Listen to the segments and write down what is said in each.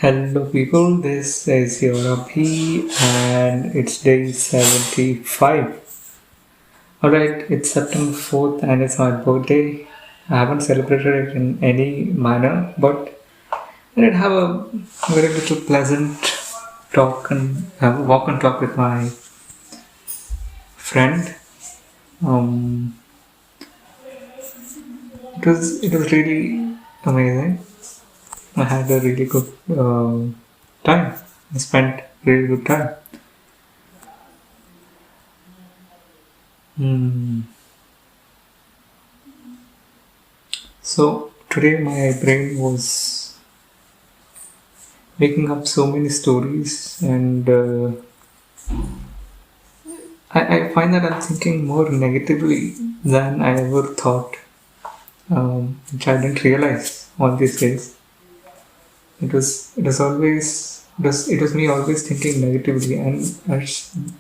Hello people, this is your Abhi and it's day 75. Alright, it's September 4th and it's my birthday. I haven't celebrated it in any manner, but I did have a very little pleasant talk and walk and talk with my friend. Um, it was really amazing. I had a really good time. I spent really good time. Hmm. So today my brain was making up so many stories, and I find that I'm thinking more negatively than I ever thought, which I didn't realize all these days. It was me always thinking negatively, and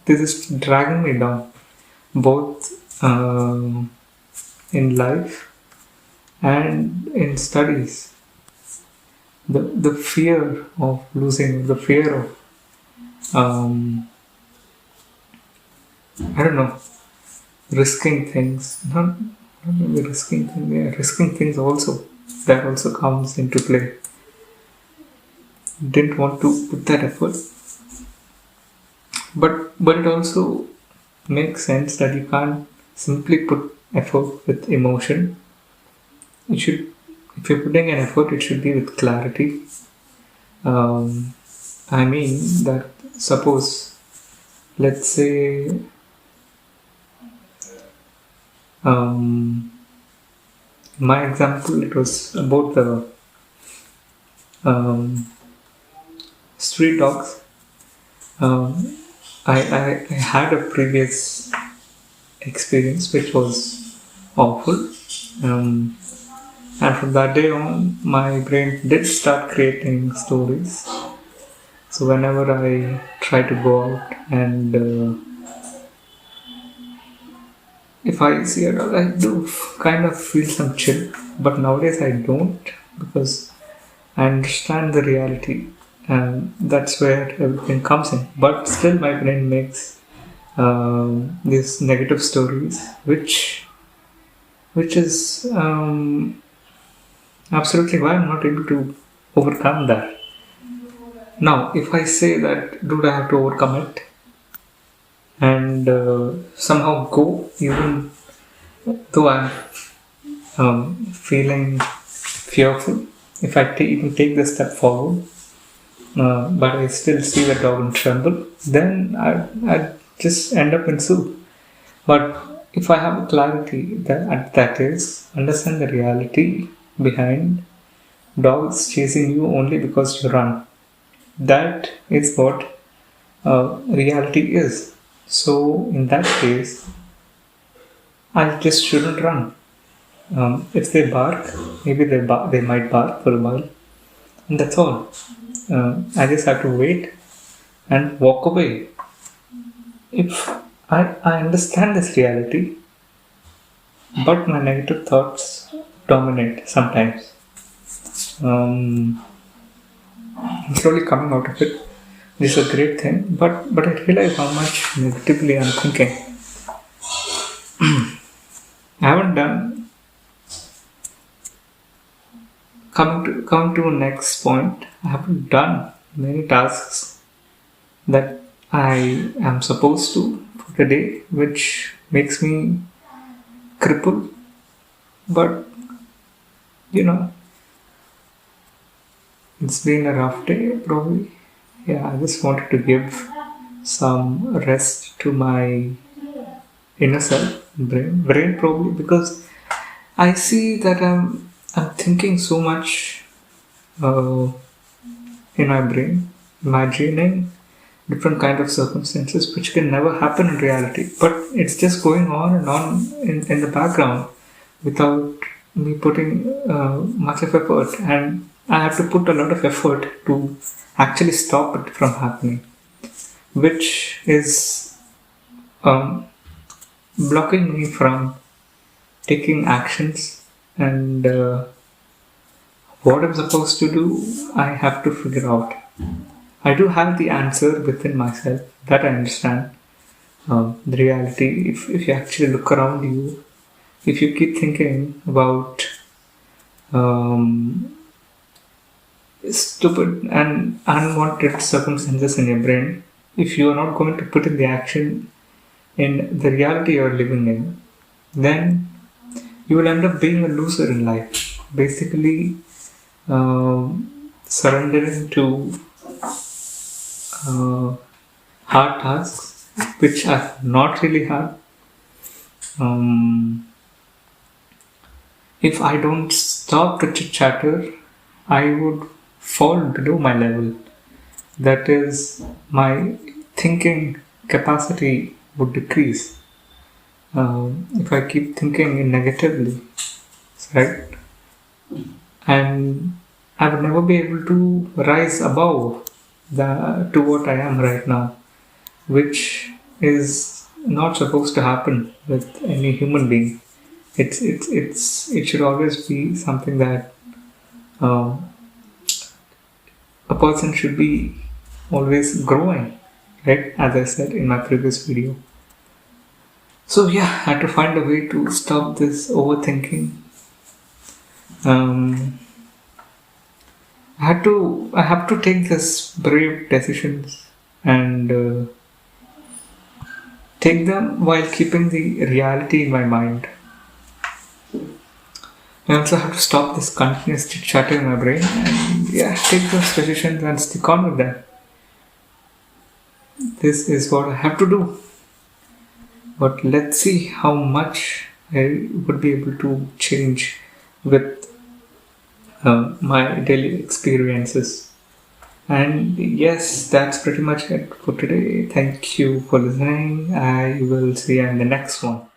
this is dragging me down, both in life and in studies. The fear of losing, the fear of I don't know, risking things. Not maybe risking things. Yeah, risking things also. That also comes into play. Didn't want to put that effort, but it also makes sense that you can't simply put effort with emotion. It should, if you're putting an effort, it should be with clarity. Um, I mean that suppose, let's say, um, my example, it was about the um, street dogs. Um, I had a previous experience which was awful. Um, and from that day on, my brain did start creating stories. So whenever I try to go out and if I see a dog, I do kind of feel some chill. But nowadays I don't, because I understand the reality, and that's where everything comes in. But still, my brain makes these negative stories, which is absolutely why I'm not able to overcome that. Now, if I say that, dude, I have to overcome it and somehow go, even though I'm feeling fearful, if I even take the step forward, but I still see the dog and tremble, then I'd just end up in soup. But if I have a clarity that is, understand the reality behind dogs chasing you only because you run. That is what reality is. So in that case, I just shouldn't run. If they bark, maybe they might bark for a while, and that's all. I just have to wait and walk away. If I understand this reality, but my negative thoughts dominate sometimes. Um, I'm slowly coming out of it. This is a great thing, but I realize how much negatively I'm thinking. I haven't done coming to next point. I haven't done many tasks that I am supposed to for the day, which makes me crippled. But you know, it's been a rough day, probably. Yeah, I just wanted to give some rest to my inner self, brain probably, because I see that I'm thinking so much uh, in my brain, imagining different kind of circumstances which can never happen in reality, but it's just going on and on in the background without me putting much of effort, and I have to put a lot of effort to actually stop it from happening, which is um, blocking me from taking actions and What I'm supposed to do, I have to figure out. I do have the answer within myself, that I understand. The reality, if you actually look around you, if you keep thinking about um, stupid and unwanted circumstances in your brain, if you are not going to put in the action in the reality you're living in, then you will end up being a loser in life. Basically, surrendering to uh, hard tasks, which are not really hard. Um, if I don't stop the chit chatter, I would fall below my level. That is, my thinking capacity would decrease. If I keep thinking negatively, right? And I would never be able to rise above to what I am right now, which is not supposed to happen with any human being. It should always be something that uh, a person should be always growing, right? As I said in my previous video. So yeah, I had to find a way to stop this overthinking. Um, I have to take this brave decisions and take them while keeping the reality in my mind. I also have to stop this continuous chit chatter in my brain and yeah, take those decisions and stick on with them. This is what I have to do. But let's see how much I would be able to change with my daily experiences. And yes, that's pretty much it for today. Thank you for listening. I will see you in the next one.